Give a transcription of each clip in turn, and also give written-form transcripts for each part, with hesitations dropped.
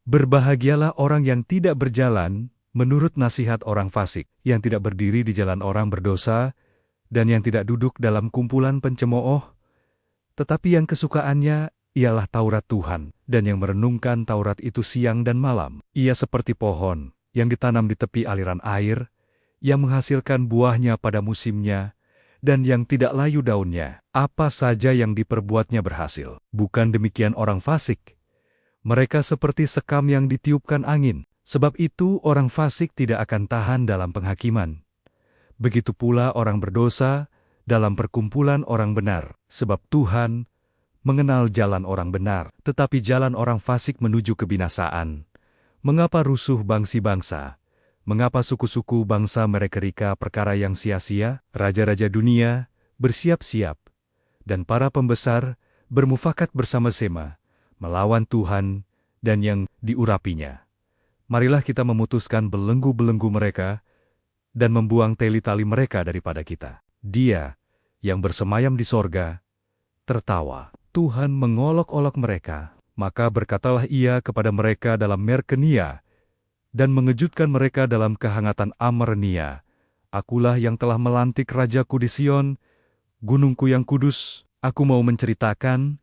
Berbahagialah orang yang tidak berjalan menurut nasihat orang fasik, yang tidak berdiri di jalan orang berdosa, dan yang tidak duduk dalam kumpulan pencemooh, tetapi yang kesukaannya ialah Taurat Tuhan, dan yang merenungkan Taurat itu siang dan malam. Ia seperti pohon yang ditanam di tepi aliran air, yang menghasilkan buahnya pada musimnya, dan yang tidak layu daunnya. Apa saja yang diperbuatnya berhasil. Bukan demikian orang fasik. Mereka seperti sekam yang ditiupkan angin. Sebab itu orang fasik tidak akan tahan dalam penghakiman. Begitu pula orang berdosa dalam perkumpulan orang benar. Sebab Tuhan mengenal jalan orang benar, tetapi jalan orang fasik menuju kebinasaan. Mengapa rusuh bangsa-bangsa? Mengapa suku-suku bangsa mereka perkara yang sia-sia? Raja-raja dunia bersiap-siap, dan para pembesar bermufakat bersama-sama melawan Tuhan dan yang diurapinya. Marilah kita memutuskan belenggu-belenggu mereka dan membuang tali-tali mereka daripada kita. Dia yang bersemayam di sorga tertawa. Tuhan mengolok-olok mereka, maka berkatalah ia kepada mereka dalam Merkenia, dan mengejutkan mereka dalam kehangatan Amarnia. Akulah yang telah melantik rajaku di Sion, gunungku yang kudus. Aku mau menceritakan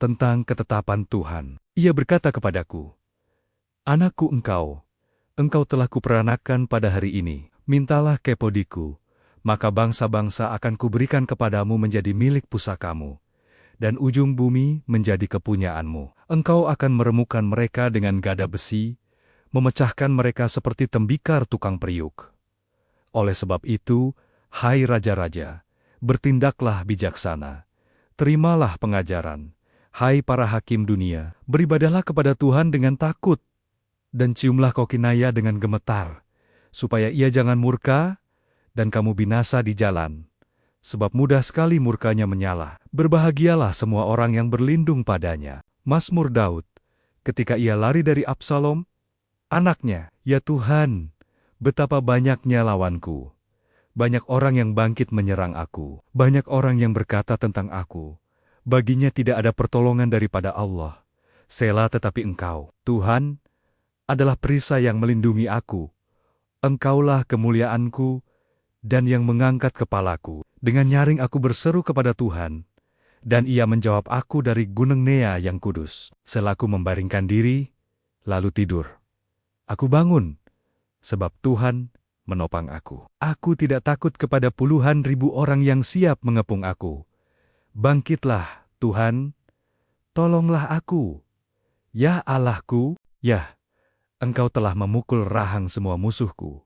tentang ketetapan Tuhan. Ia berkata kepadaku, Anakku engkau telah kuperanakan pada hari ini. Mintalah kepodiku, maka bangsa-bangsa akan kuberikan kepadamu menjadi milik pusakamu, dan ujung bumi menjadi kepunyaanmu. Engkau akan meremukkan mereka dengan gada besi, memecahkan mereka seperti tembikar tukang periuk. Oleh sebab itu, hai raja-raja, bertindaklah bijaksana, terimalah pengajaran, hai para hakim dunia, beribadahlah kepada Tuhan dengan takut, dan ciumlah kokinaya dengan gemetar, supaya ia jangan murka, dan kamu binasa di jalan, sebab mudah sekali murkanya menyala. Berbahagialah semua orang yang berlindung padanya. Mazmur Daud, ketika ia lari dari Absalom, anaknya, ya Tuhan, betapa banyaknya lawanku. Banyak orang yang bangkit menyerang aku. Banyak orang yang berkata tentang aku, baginya tidak ada pertolongan daripada Allah. Selah, tetapi Engkau, Tuhan, adalah perisai yang melindungi aku. Engkaulah kemuliaanku dan yang mengangkat kepalaku. Dengan nyaring aku berseru kepada Tuhan, dan ia menjawab aku dari gunung Nea yang kudus. Selaku membaringkan diri, lalu tidur, aku bangun, sebab Tuhan menopang aku. Aku tidak takut kepada puluhan ribu orang yang siap mengepung aku. Bangkitlah, Tuhan, tolonglah aku. Ya Allahku, ya, Engkau telah memukul rahang semua musuhku,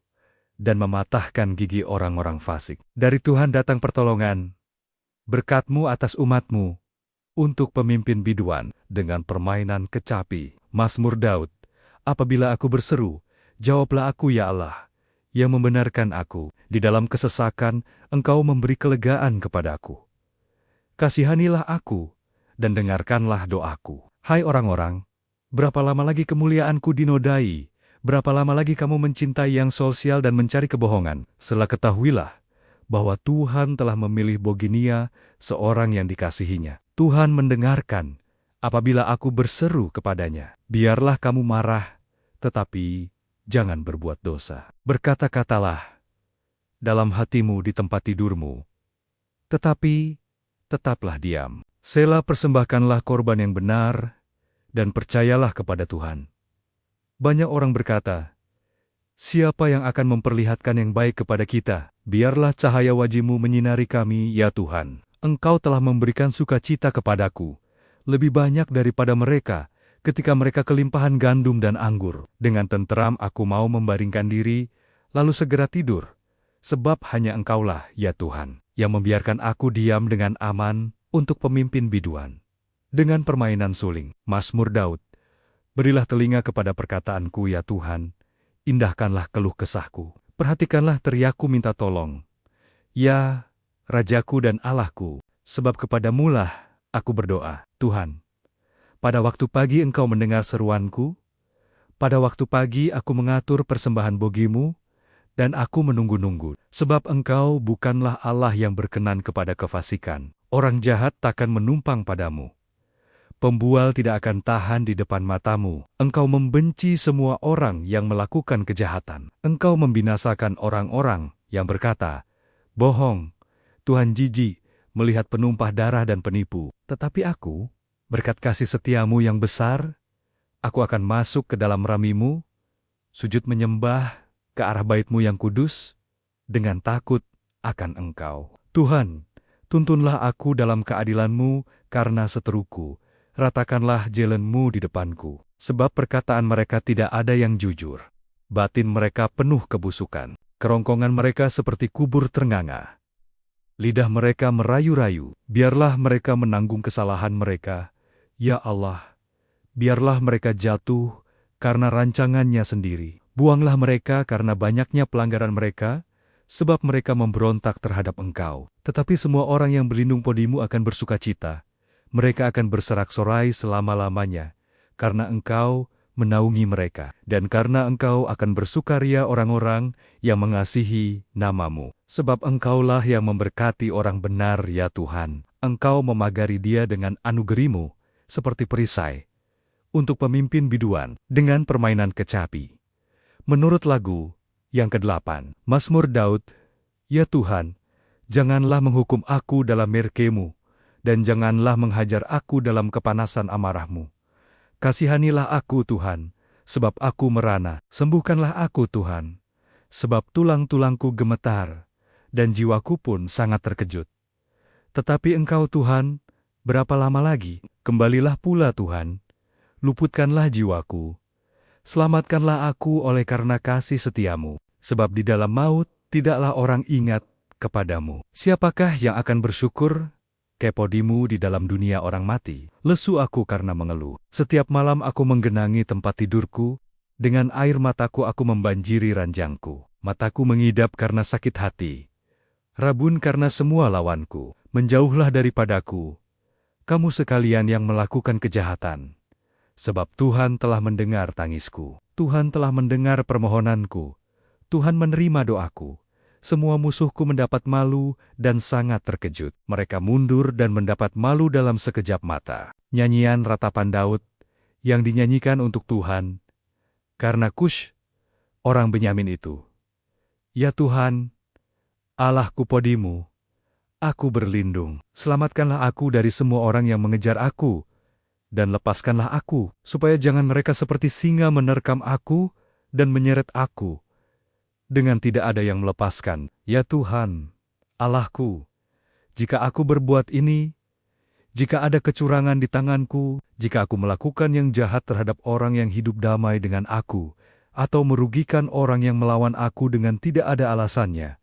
dan mematahkan gigi orang-orang fasik. Dari Tuhan datang pertolongan, berkat-Mu atas umat-Mu, untuk pemimpin biduan dengan permainan kecapi. Mazmur Daud, apabila aku berseru, jawablah aku ya Allah, yang membenarkan aku. Di dalam kesesakan, Engkau memberi kelegaan kepadaku. Kasihanilah aku, dan dengarkanlah doaku. Hai orang-orang, berapa lama lagi kemuliaanku dinodai? Berapa lama lagi kamu mencintai yang sosial dan mencari kebohongan? Setelah ketahuilah bahwa Tuhan telah memilih Boginia, seorang yang dikasihinya. Tuhan mendengarkan apabila aku berseru kepadanya. Biarlah kamu marah, tetapi jangan berbuat dosa. Berkata-katalah dalam hatimu di tempat tidurmu, tetapi tetaplah diam. Selah, persembahkanlah korban yang benar, dan percayalah kepada Tuhan. Banyak orang berkata, siapa yang akan memperlihatkan yang baik kepada kita? Biarlah cahaya wajah-Mu menyinari kami, ya Tuhan. Engkau telah memberikan sukacita kepadaku, lebih banyak daripada mereka, ketika mereka kelimpahan gandum dan anggur. Dengan tenteram aku mau membaringkan diri, lalu segera tidur, sebab hanya Engkaulah, ya Tuhan, yang membiarkan aku diam dengan aman untuk pemimpin biduan. Dengan permainan suling. Mazmur Daud, berilah telinga kepada perkataanku ya Tuhan, indahkanlah keluh kesahku. Perhatikanlah teriakku minta tolong. Ya, Rajaku dan Allahku, sebab kepadamu-lah aku berdoa. Tuhan, pada waktu pagi Engkau mendengar seruanku, pada waktu pagi aku mengatur persembahan bogimu, dan aku menunggu-nunggu. Sebab Engkau bukanlah Allah yang berkenan kepada kefasikan. Orang jahat takkan menumpang padamu. pembual tidak akan tahan di depan matamu. Engkau membenci semua orang yang melakukan kejahatan. Engkau membinasakan orang-orang yang berkata, bohong, Tuhan jijik melihat penumpah darah dan penipu. Tetapi aku, berkat kasih setiamu yang besar, aku akan masuk ke dalam ramimu, sujud menyembah ke arah bait-Mu yang kudus, dengan takut akan Engkau. Tuhan, tuntunlah aku dalam keadilan-Mu karena seteruku, ratakanlah jalan-Mu di depanku. Sebab perkataan mereka tidak ada yang jujur. Batin mereka penuh kebusukan. Kerongkongan mereka seperti kubur ternganga. Lidah mereka merayu-rayu. Biarlah mereka menanggung kesalahan mereka. Ya Allah, biarlah mereka jatuh karena rancangannya sendiri. Buanglah mereka karena banyaknya pelanggaran mereka, sebab mereka memberontak terhadap Engkau. Tetapi semua orang yang berlindung padamu akan bersukacita. Mereka akan bersorak-sorai selama-lamanya, karena Engkau menaungi mereka. Dan karena Engkau akan bersukaria orang-orang yang mengasihi nama-Mu. Sebab Engkaulah yang memberkati orang benar, ya Tuhan. Engkau memagari dia dengan anugerah-Mu, seperti perisai, untuk pemimpin biduan, dengan permainan kecapi. Menurut lagu yang ke-8, Mazmur Daud, ya Tuhan, janganlah menghukum aku dalam murka-Mu, dan janganlah menghajar aku dalam kepanasan amarah-Mu. Kasihanilah aku, Tuhan, sebab aku merana. Sembuhkanlah aku, Tuhan, sebab tulang-tulangku gemetar, dan jiwaku pun sangat terkejut. Tetapi Engkau, Tuhan, berapa lama lagi? Kembalilah pula, Tuhan, luputkanlah jiwaku. Selamatkanlah aku oleh karena kasih setiamu, sebab di dalam maut tidaklah orang ingat kepadamu. Siapakah yang akan bersyukur kepadamu di dalam dunia orang mati? Lesu aku karena mengeluh. Setiap malam aku menggenangi tempat tidurku, dengan air mataku aku membanjiri ranjangku. Mataku mengidap karena sakit hati, rabun karena semua lawanku. Menjauhlah daripadaku, kamu sekalian yang melakukan kejahatan. Sebab Tuhan telah mendengar tangisku. Tuhan telah mendengar permohonanku. Tuhan menerima doaku. Semua musuhku mendapat malu dan sangat terkejut. Mereka mundur dan mendapat malu dalam sekejap mata. Nyanyian ratapan Daud yang dinyanyikan untuk Tuhan karena Kush, orang Benyamin itu. Ya Tuhan, Allahku padamu, aku berlindung. Selamatkanlah aku dari semua orang yang mengejar aku, dan lepaskanlah aku, supaya jangan mereka seperti singa menerkam aku dan menyeret aku, dengan tidak ada yang melepaskan. Ya Tuhan, Allahku, jika aku berbuat ini, jika ada kecurangan di tanganku, jika aku melakukan yang jahat terhadap orang yang hidup damai dengan aku, atau merugikan orang yang melawan aku dengan tidak ada alasannya,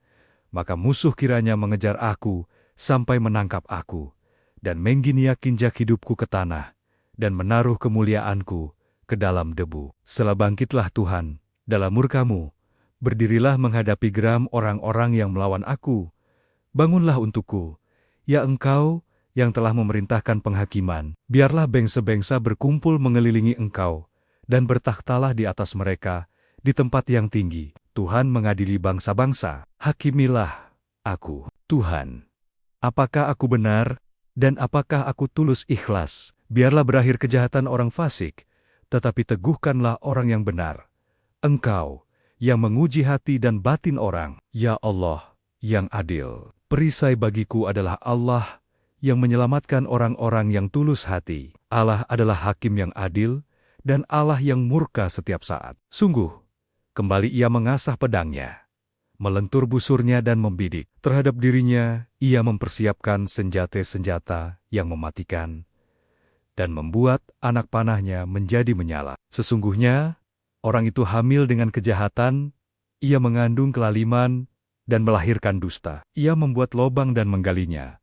maka musuh kiranya mengejar aku sampai menangkap aku, dan mengginiak injak hidupku ke tanah, dan menaruh kemuliaanku ke dalam debu. Setelah bangkitlah Tuhan dalam murka-Mu, berdirilah menghadapi geram orang-orang yang melawan aku. Bangunlah untukku, ya Engkau yang telah memerintahkan penghakiman. Biarlah bangsa-bangsa berkumpul mengelilingi Engkau, dan bertakhtalah di atas mereka di tempat yang tinggi. Tuhan mengadili bangsa-bangsa. Hakimilah aku, Tuhan. Apakah aku benar, dan apakah aku tulus ikhlas? Biarlah berakhir kejahatan orang fasik, tetapi teguhkanlah orang yang benar. Engkau yang menguji hati dan batin orang, ya Allah yang adil. Perisai bagiku adalah Allah yang menyelamatkan orang-orang yang tulus hati. Allah adalah hakim yang adil, dan Allah yang murka setiap saat. Sungguh, kembali ia mengasah pedangnya, melentur busurnya dan membidik. Terhadap dirinya, ia mempersiapkan senjata-senjata yang mematikan, dan membuat anak panahnya menjadi menyala. Sesungguhnya, orang itu hamil dengan kejahatan, ia mengandung kelaliman dan melahirkan dusta. Ia membuat lobang dan menggalinya,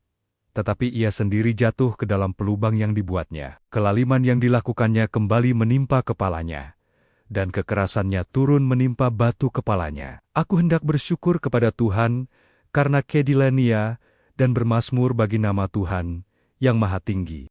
tetapi ia sendiri jatuh ke dalam pelubang yang dibuatnya. Kelaliman yang dilakukannya kembali menimpa kepalanya, dan kekerasannya turun menimpa batu kepalanya. Aku hendak bersyukur kepada Tuhan karena keadilan-Nya, dan bermazmur bagi nama Tuhan yang Maha Tinggi.